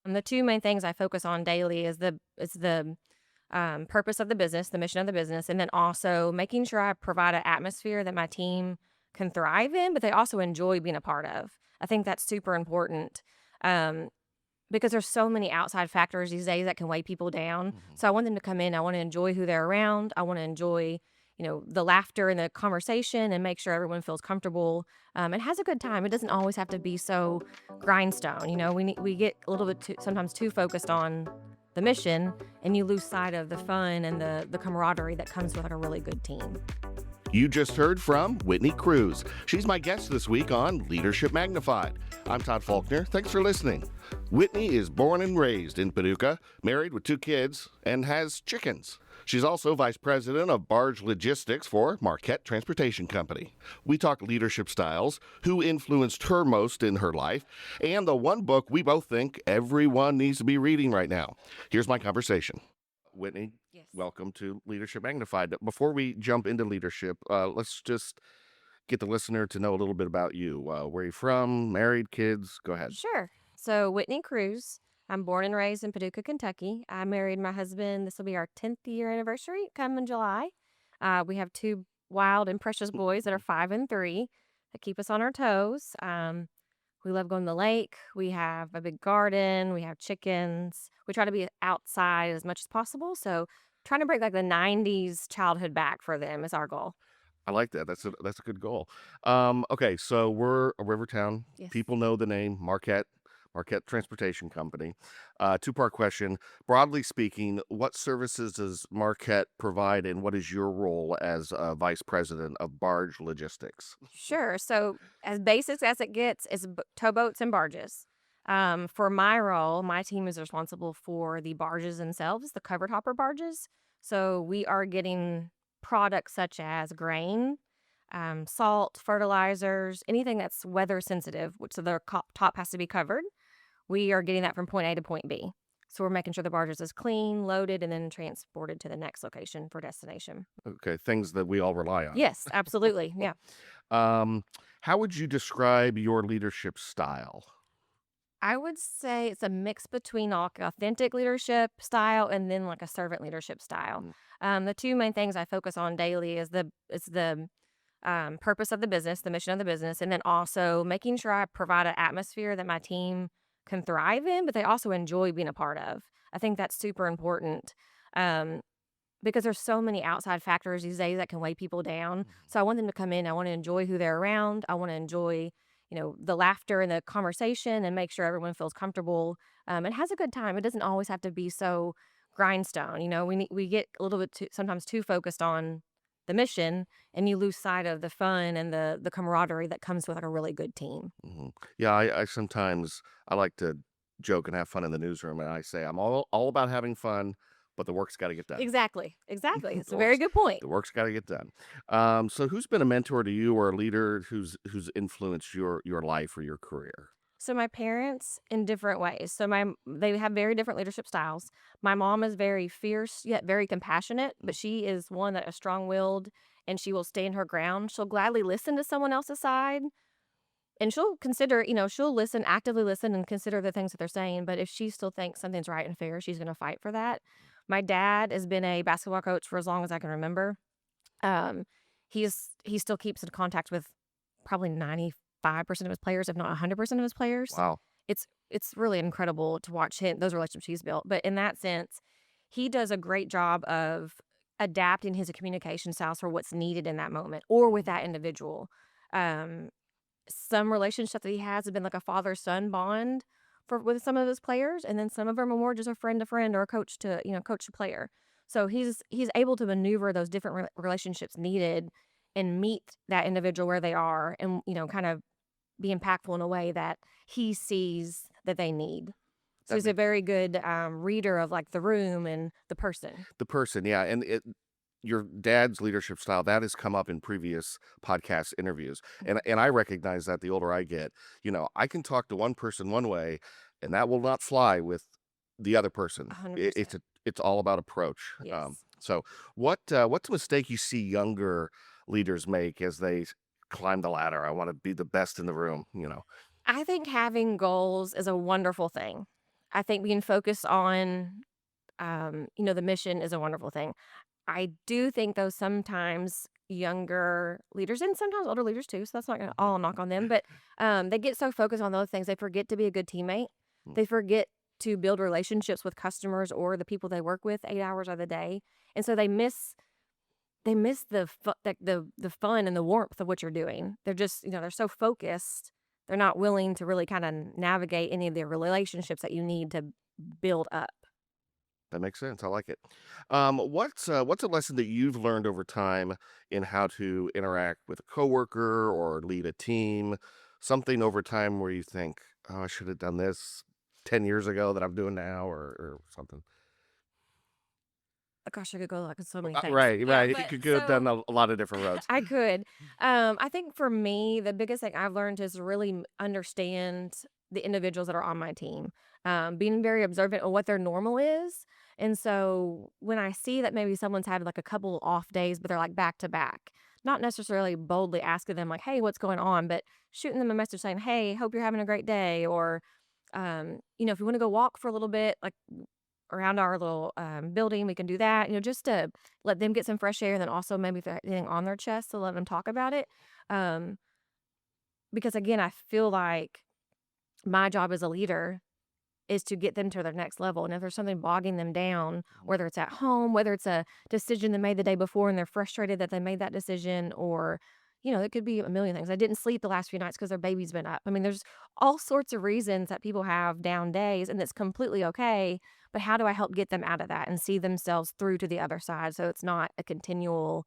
And the two main things I focus on daily is the purpose of the business, the mission of the business, and then also making sure I provide an atmosphere that my team can thrive in, but they also enjoy being a part of. I think that's super important. Um, because there's so many outside factors these days that can weigh people down. Mhm. So I want them to come in. I want to enjoy who they're around. I want to enjoy, the laughter and the conversation and make sure everyone feels comfortable and has a good time. It doesn't always have to be so grindstone. We get a little bit sometimes too focused on the mission and you lose sight of the fun and the camaraderie that comes with like a really good team. You just heard from Whitney Cruse. She's my guest this week on Leadership Magnified. I'm Todd Faulkner. Thanks for listening. Whitney is born and raised in Paducah, married with 2 kids, and has chickens. She's also vice president of Barge Logistics for Marquette Transportation Company. We talk leadership styles, who influenced her most in her life, and the one book we both think everyone needs to be reading right now. Here's my conversation. Whitney, Yes. welcome to Leadership Magnified. Before we jump into leadership, let's just get the listener to know a little bit about you. Where are you from? Married, kids? Go ahead. Sure. So, Whitney Cruse. I'm born and raised in Paducah, Kentucky. I married my husband. This will be our 10th year anniversary come in July. We have 2 wild and precious boys that are 5 and 3 that keep us on our toes. We love going to the lake. We have a big garden. We have chickens. We try to be outside as much as possible. So, trying to bring like the 90s childhood back for them is our goal. I like that. That's a good goal. Okay, so we're a river town. Yes. People know the name Marquette Transportation Company. Two-part question. Broadly speaking, what services does Marquette provide, and what is your role as vice president of Barge Logistics? Sure. So, as basic as it gets, is towboats and barges. For my role, my team is responsible for the barges themselves, the covered hopper barges. So, we are getting products such as grain, salt, fertilizers, anything that's weather sensitive, which so the top has to be covered. We are getting that from point A to point B. So, we're making sure the barges is clean, loaded, and then transported to the next location for destination. Okay, things that we all rely on. Yes, absolutely. Yeah. Um, how would you describe your leadership style? I would say it's a mix between like authentic leadership style and then like a servant leadership style. Mm. The two main things I focus on daily is the purpose of the business, the mission of the business, and then also making sure I provide an atmosphere that my team can thrive in, but they also enjoy being a part of. I think that's super important. Um, because there's so many outside factors these days that can weigh people down. So I want them to come in. I want to enjoy who they're around. I want to enjoy, the laughter and the conversation and make sure everyone feels comfortable and has a good time. It doesn't always have to be so grindstone. We get a little bit sometimes too focused on the mission and you lose sight of the fun and the camaraderie that comes with like a really good team. Mhm. Yeah, I sometimes I like to joke and have fun in the newsroom, and I say I'm all about having fun, but the work's got to get done. Exactly. Exactly. It's The a very work's good point. the work's got to get done. So who's been a mentor to you or a leader who's influenced your life or your career? So my parents in different ways. They have very different leadership styles. My mom is very fierce yet very compassionate, but she is one that is strong-willed and she will stand her ground. She'll gladly listen to someone else's side and she'll consider, she'll listen, actively listen and consider the things that they're saying, but if she still thinks something's right and fair, she's going to fight for that. My dad has been a basketball coach for as long as I can remember. Um, he still keeps in contact with probably 95% of his players, if not 100% of his players. Wow. It's really incredible to watch him those relationships he's built. But in that sense, he does a great job of adapting his communication styles for what's needed in that moment or with that individual. Um, some relationships that he has have been like a father-son bond with some of his players, and then some of them are more just a friend to friend or a coach to, coach to player. So he's able to maneuver those different relationships needed and meet that individual where they are and, kind of be impactful in a way that he sees that they need. So That he's a makes very good reader of like the room and the person. the person, yeah, and your dad's leadership style that has come up in previous podcast interviews, and I recognize that the older I get, I can talk to one person one way, and that will not fly with the other person. It's 100%. it's all about approach. Yes. So what's a mistake you see younger leaders make as they climb the ladder? I want to be the best in the room. I think having goals is a wonderful thing. I think being focused on, the mission is a wonderful thing. I do think, though, sometimes younger leaders and sometimes older leaders too, so that's not gonna all knock on them, but, they get so focused on those things, they forget to be a good teammate. Mm. They forget to build relationships with customers or the people they work with 8 hours of the day, and so they miss the fun and the warmth of what you're doing. They're just, they're so focused, they're not willing to really kinda navigate any of the relationships that you need to build up. That makes sense. I like it. What's a lesson that you've learned over time in how to interact with a coworker or lead a team? Something over time where you think, "Oh, I should have done this 10 years ago that I'm doing now," or something. Gosh, I could go, like, so many things. Right, Yeah, right. You but could have so done a lot of different roads. I could. I think for me, the biggest thing I've learned is to really understand the individuals that are on my team, being very observant of what their normal is. And so when I see that maybe someone's having like a couple off days, but they're like back to back, not necessarily boldly asking them like, "Hey, what's going on?" but shooting them a message saying, "Hey, hope you're having a great day," or if you want to go walk for a little bit, like around our little building, we can do that. Just to let them get some fresh air, and then also maybe if they're anything on their chest, to let them talk about it. Um, because again, I feel like my job as a leader is to get them to their next level. And if there's something bogging them down, whether it's at home, whether it's a decision they made the day before and they're frustrated that they made that decision, or, it could be a million things. I didn't sleep the last few nights because their baby's been up. I mean, there's all sorts of reasons that people have down days, and that's completely okay. But how do I help get them out of that and see themselves through to the other side so it's not a continual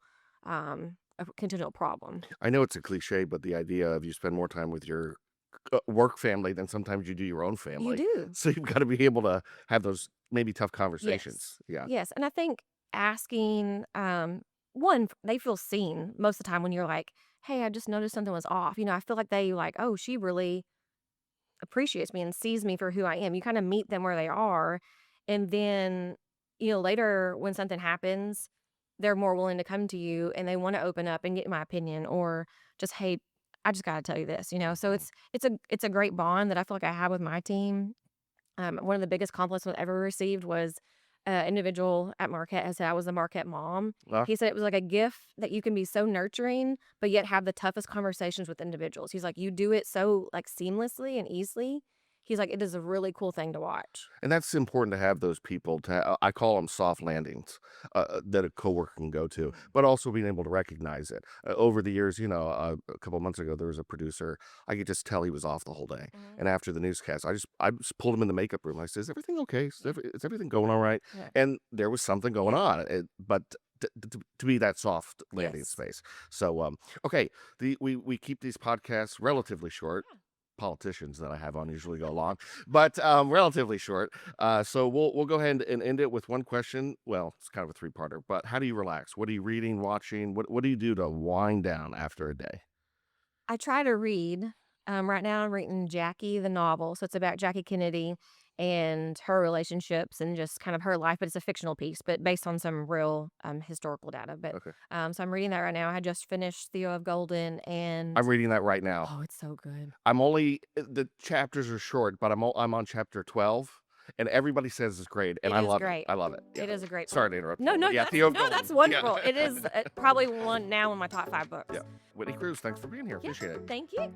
problem? I know it's a cliche, but the idea of you spend more time with your work family than sometimes you do your own You family. do. So you've got to be able to have those maybe tough Yes. conversations. Yeah. Yes, and I think asking, one, they feel seen most of the time when you're like, "Hey, I just noticed something was off." I feel like they like, "Oh, she really appreciates me and sees me for who I am." You kinda meet them where they are, and then, later when something happens, they're more willing to come to you and they wanna open up and get my opinion, or just, "Hey, I just gotta tell you this," So it's a great bond that I feel like I have with my team. One of the biggest compliments I've ever received was an individual at Marquette has said I was the Marquette mom. Well, He said it was like a gift that you can be so nurturing, but yet have the toughest conversations with individuals. He's like, you do it so like seamlessly and easily. He's like, it is a really cool thing to watch. and that's important to have those people I call them soft landings that a coworker can go to, but also being able to recognize it. Over the years, a couple months ago, there was a producer. I could just tell he was off the whole day. Mhm. And after the newscast, I just pulled him in the makeup room. I said, "Is everything okay? Is everything going all right?" Yeah. And there was something going on, but to be that soft landing Yes. space. So, okay, we keep these podcasts relatively short. Yeah. Politicians that I have on usually go long, but relatively short. So we'll go ahead and end it with one question. Well, it's kind of a three-parter, but how do you relax? What are you reading, watching? What do you do to wind down after a day? I try to read. Right now, I'm reading Jackie, the novel. So it's about Jackie Kennedy and her relationships and just kind of her life, but it's a fictional piece, but based on some real historical data. But Okay, so I'm reading that right now. I just finished Theo of Golden, and I'm reading that right now. oh, it's so good. I'm only the chapters are short, but I'm on chapter 12, and everybody says it's great, and It I is love it. great. I love it. Yeah. It is a great book. Sorry to interrupt No, you, but no, yeah, Theo of no, Golden. that's wonderful. Yeah. It is probably one now in my top 5 books. Yeah. Whitney Cruse, thanks for being here. Yeah, Appreciate it. thank you.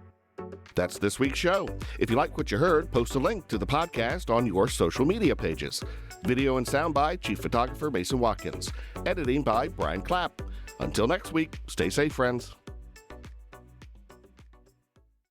That's this week's show. If you like what you heard, post a link to the podcast on your social media pages. Video and sound by Chief Photographer Mason Watkins. Editing by Brian Clapp. Until next week, stay safe, friends.